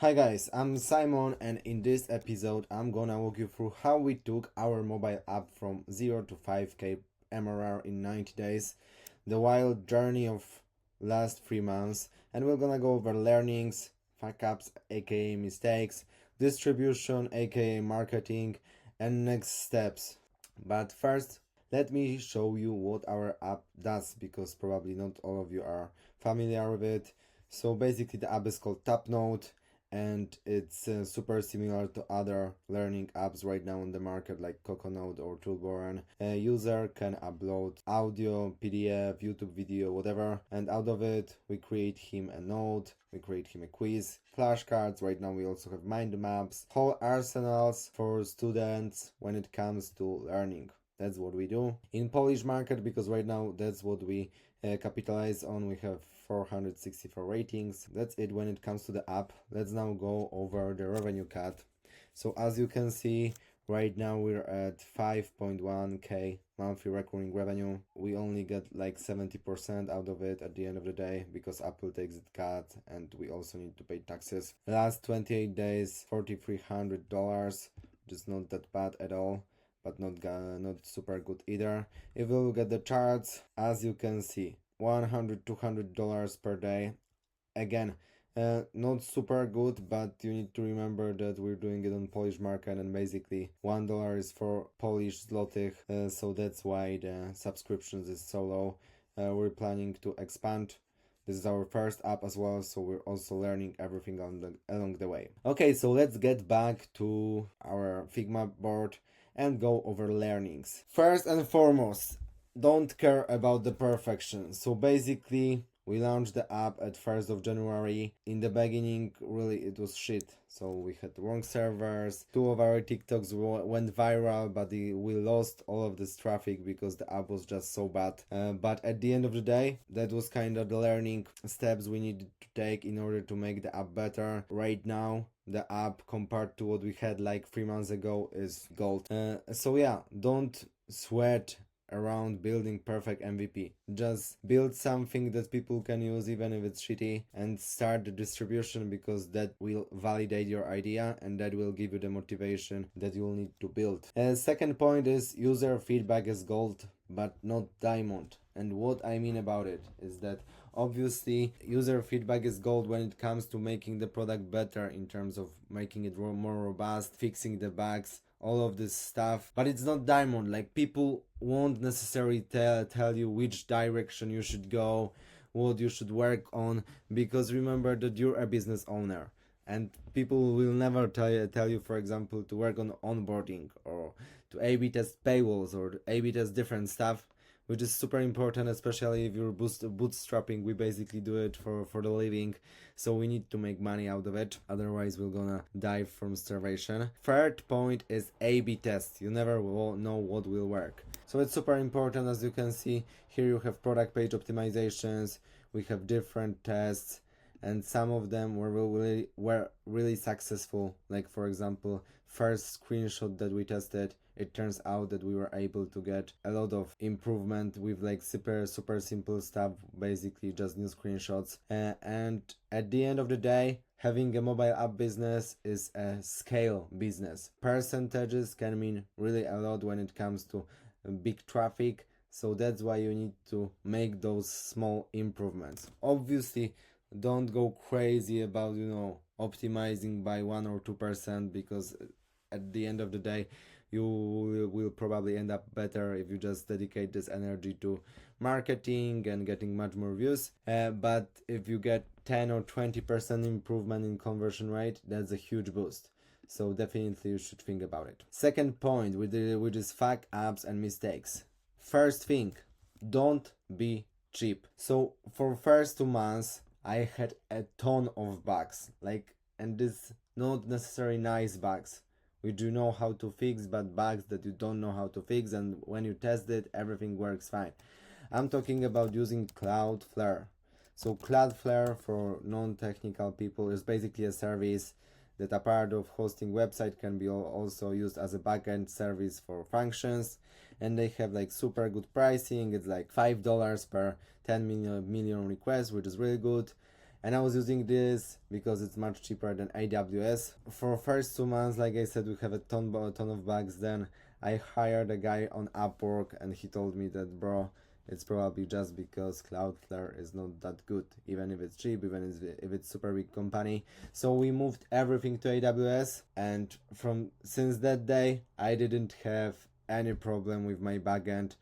Hi guys, I'm Simon, and in this episode I'm gonna walk you through how we took our mobile app from 0 to 5k MRR in 90 days, the wild journey of last 3 months, and we're gonna go over learnings, fuck ups aka mistakes, distribution aka marketing, and next steps. But first, let me show you what our app does, because probably not all of you are familiar with it. So basically the app is called TapNote, and it's super similar to other learning apps right now on the market like Coconut or Toolborn. A user can upload audio, PDF, YouTube video, whatever, and out of it we create him a note, we create him a quiz, flashcards. Right now we also have mind maps, whole arsenals for students when it comes to learning. That's what we do in Polish market, because right now that's what we capitalize on. We have 464 ratings. That's it when it comes to the app. Let's now go over the revenue cut. So as you can see, right now we're at 5.1k monthly recurring revenue. We only get like 70% out of it at the end of the day, because Apple takes it cut and we also need to pay taxes. Last 28 days, $4,300, which is not that bad at all, but not super good either. If we look at the charts, as you can see, $100-$200 per day. Again, not super good, but you need to remember that we're doing it on Polish market, and basically $1 is for Polish zlotych, so that's why the subscriptions is so low. We're planning to expand. This is our first app as well, so we're also learning everything along the way. Okay, so let's get back to our Figma board and go over learnings. First and foremost, don't care about the perfection. So basically, we launched the app at 1st of January. In the beginning, really it was shit. So we had the wrong servers. 2 of our TikToks went viral, but we lost all of this traffic because the app was just so bad. But at the end of the day, that was kind of the learning steps we needed to take in order to make the app better. Right now, the app compared to what we had like 3 months ago is gold. So yeah, don't sweat around building perfect MVP. Just build something that people can use even if it's shitty, and start the distribution, because that will validate your idea and that will give you the motivation that you'll need to build. Second point is user feedback is gold but not diamond. And what I mean about it is that obviously user feedback is gold when it comes to making the product better, in terms of making it more robust, fixing the bugs, all of this stuff, but it's not diamond. Like, people won't necessarily tell you which direction you should go, what you should work on, because remember that you're a business owner, and people will never tell you, for example, to work on onboarding or to A/B test paywalls or A/B test different stuff, which is super important, especially if you're bootstrapping. We basically do it for the living, so we need to make money out of it, otherwise we're gonna die from starvation. Third point is A/B test. You never will know what will work, so it's super important. As you can see here, you have product page optimizations, we have different tests, and some of them were really successful. Like, for example, first screenshot that we tested, it turns out that we were able to get a lot of improvement with like super simple stuff, basically just new screenshots. And at the end of the day, having a mobile app business is a scale business. Percentages can mean really a lot when it comes to big traffic, so that's why you need to make those small improvements. Obviously, don't go crazy about optimizing by 1 or 2%, because at the end of the day you will probably end up better if you just dedicate this energy to marketing and getting much more views. But if you get 10 or 20% improvement in conversion rate, that's a huge boost. So definitely you should think about it. Second point, which is fuck ups and mistakes. First thing, don't be cheap. So for first 2 months I had a ton of bugs, and this not necessarily nice bugs which you know how to fix, but bugs that you don't know how to fix, and when you test it, everything works fine. I'm talking about using Cloudflare. So Cloudflare, for non-technical people, is basically a service that, apart of hosting website, can be also used as a backend service for functions, and they have like super good pricing. It's like $5 per 10 million requests, which is really good. and I was using this because it's much cheaper than AWS. For first 2 months, like I said, we have a ton of bugs. Then I hired a guy on Upwork, and he told me that, bro, it's probably just because Cloudflare is not that good, even if it's cheap, even if it's super big company. So we moved everything to AWS, and from since that day, I didn't have any problem with my backend,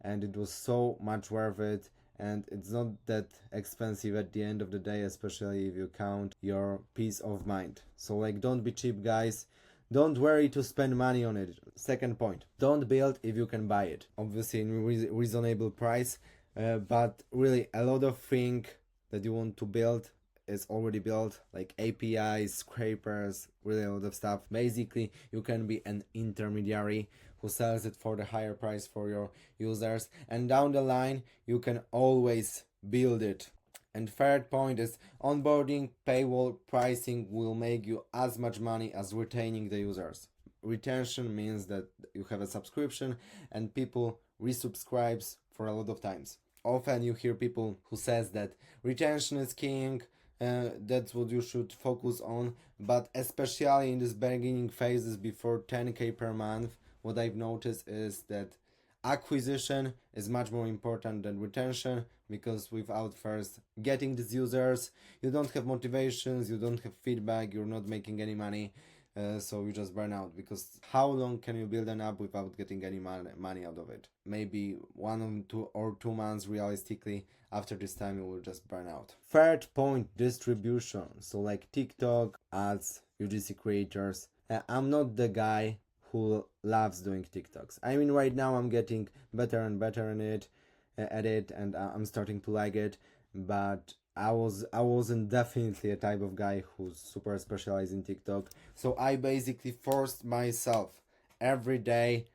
and it was so much worth it. And it's not that expensive at the end of the day, especially if you count your peace of mind. So like, don't be cheap, guys. Don't worry to spend money on it. Second point, don't build if you can buy it, obviously in reasonable price, but really a lot of thing that you want to build is already built, like APIs, scrapers, really a lot of stuff. Basically, you can be an intermediary who sells it for the higher price for your users, and down the line you can always build it. And third point is onboarding paywall pricing will make you as much money as retaining the users. Retention means that you have a subscription and people resubscribes for a lot of times. Often you hear people who says that retention is king, that's what you should focus on, but especially in this beginning phases before 10k per month, what I've noticed is that acquisition is much more important than retention, because without first getting these users, you don't have motivations, you don't have feedback, you're not making any money. So you just burn out, because how long can you build an app without getting any money out of it? Maybe 1 or 2 months realistically. After this time you will just burn out. Third point, distribution. So like TikTok, ads, UGC creators. I'm not the guy who loves doing TikToks. I mean, right now I'm getting better and better at it, and I'm starting to like it. But I wasn't definitely a type of guy who's super specialized in TikTok. So I basically forced myself every day.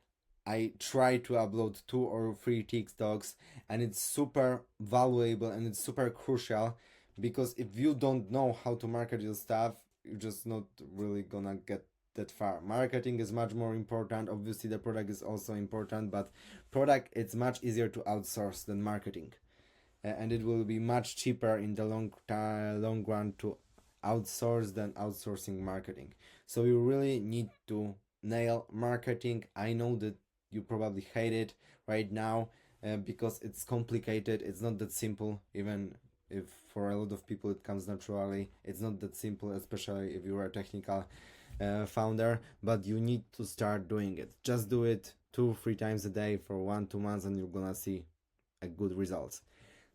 I try to upload 2 or 3 TikToks, and it's super valuable and it's super crucial, because if you don't know how to market your stuff, you're just not really gonna get that far. Marketing is much more important. Obviously, the product is also important, but product it's much easier to outsource than marketing, and it will be much cheaper in the long run to outsource than outsourcing marketing. So you really need to nail marketing. I know that you probably hate it right now, because it's complicated. It's not that simple, even if for a lot of people it comes naturally. It's not that simple, especially if you are a technical founder, but you need to start doing it. Just do it 2 3 times a day for 1 2 months, and you're gonna see a good results.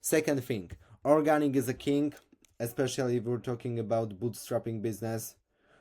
Second thing, organic is a king, especially if we're talking about bootstrapping business.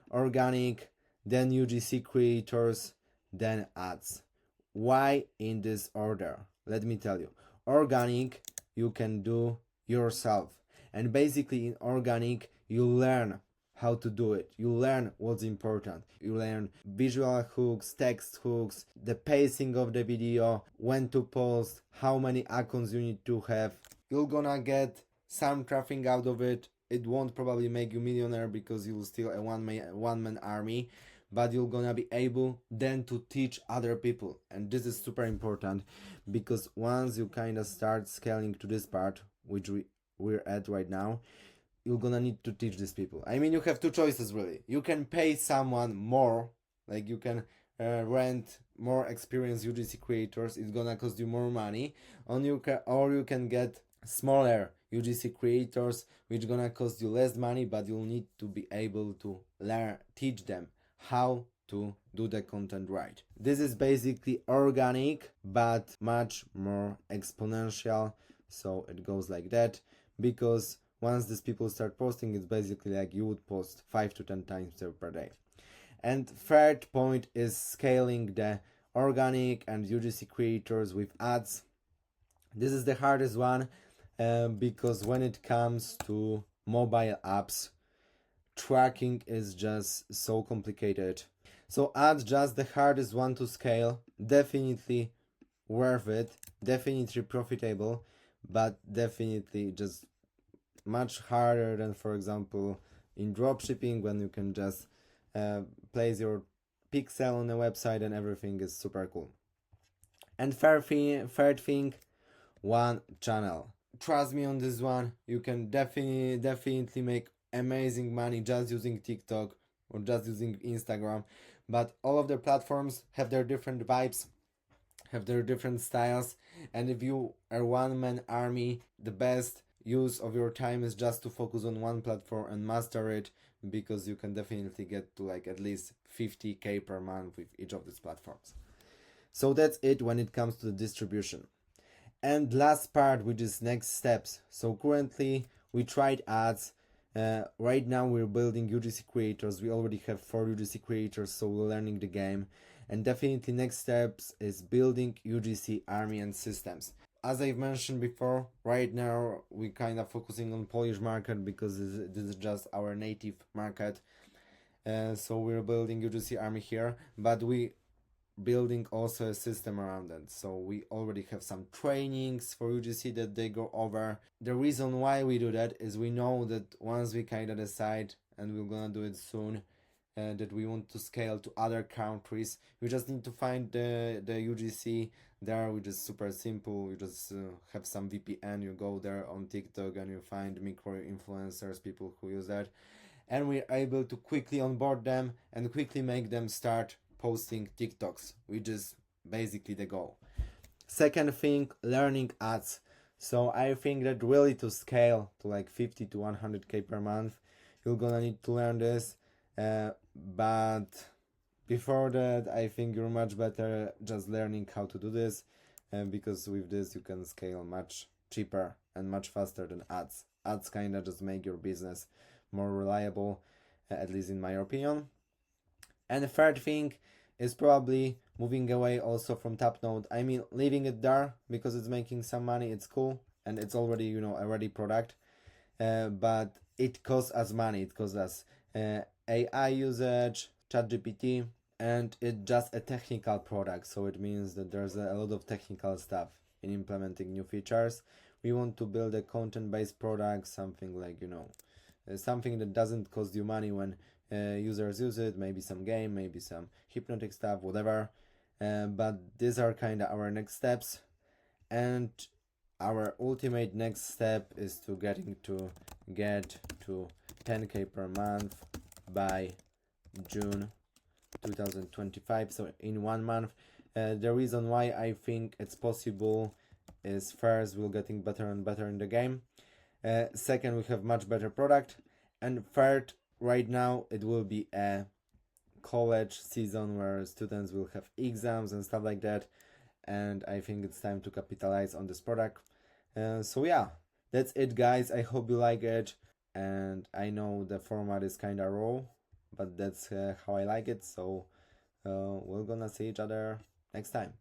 Organic, then UGC creators, then ads. Why in this order? Let me tell you. Organic, you can do yourself. And basically, in organic, you learn how to do it. You learn what's important. You learn visual hooks, text hooks, the pacing of the video, when to post, how many icons you need to have. You're gonna get some traffic out of it. It won't probably make you millionaire, because you'll still a one man army, but you're gonna be able then to teach other people. And this is super important, because once you kind of start scaling to this part, which we're at right now, you're gonna need to teach these people. I mean, you have 2 choices really. You can pay someone more, like you can rent more experienced UGC creators. It's gonna cost you more money. Or you can get smaller UGC creators, which gonna cost you less money, but you'll need to be able to teach them how to do the content right. This is basically organic, but much more exponential. So it goes like that, because once these people start posting, it's basically like you would post 5 to 10 times per day. And third point is scaling the organic and UGC creators with ads. This is the hardest one, because when it comes to mobile apps, tracking is just so complicated. So ads just the hardest one to scale. Definitely worth it, definitely profitable, but definitely just much harder than, for example, in dropshipping, when you can just place your pixel on a website and everything is super cool. And third thing, one channel. trust me on this one. You can definitely make amazing money just using TikTok or just using Instagram. But all of the platforms have their different vibes, have their different styles, and if you are one man army, the best use of your time is just to focus on one platform and master it, because you can definitely get to like at least 50k per month with each of these platforms. So that's it when it comes to the distribution. And last part, which is next steps. So currently we tried ads. Right now we're building UGC creators. We already have 4 UGC creators, so we're learning the game. And definitely next steps is building UGC army and systems. As I've mentioned before, right now we kind of focusing on Polish market because this is just our native market. So we're building UGC army here, but we building also a system around it. So we already have some trainings for UGC that they go over. The reason why we do that is we know that once we kind of decide, and we're gonna do it soon, that we want to scale to other countries, we just need to find the UGC there, which is super simple. You just have some VPN, you go there on TikTok and you find micro influencers, people who use that, and we're able to quickly onboard them and quickly make them start posting TikToks, which is basically the goal. Second thing, learning ads. So I think that really to scale to like 50 to 100k per month, you're gonna need to learn this. But before that, I think you're much better just learning how to do this, because with this you can scale much cheaper and much faster than ads. Ads kind of just make your business more reliable, at least in my opinion. And the third thing is probably moving away also from top node. I mean, leaving it there because it's making some money, it's cool, and it's already, a ready product. But it costs us money. It costs us AI usage, ChatGPT, and it's just a technical product. So it means that there's a lot of technical stuff in implementing new features. We want to build a content-based product, something like, something that doesn't cost you money when users use it, maybe some game, maybe some hypnotic stuff, whatever. But these are kind of our next steps, and our ultimate next step is to get to 10k per month by June 2025. So in 1 month. The reason why I think it's possible is, first, we're getting better and better in the game. Second, we have much better product, and third, right now it will be a college season where students will have exams and stuff like that, and I think it's time to capitalize on this product. So yeah, that's it, guys. I hope you like it, and I know the format is kind of raw, but that's how I like it. So we're gonna see each other next time.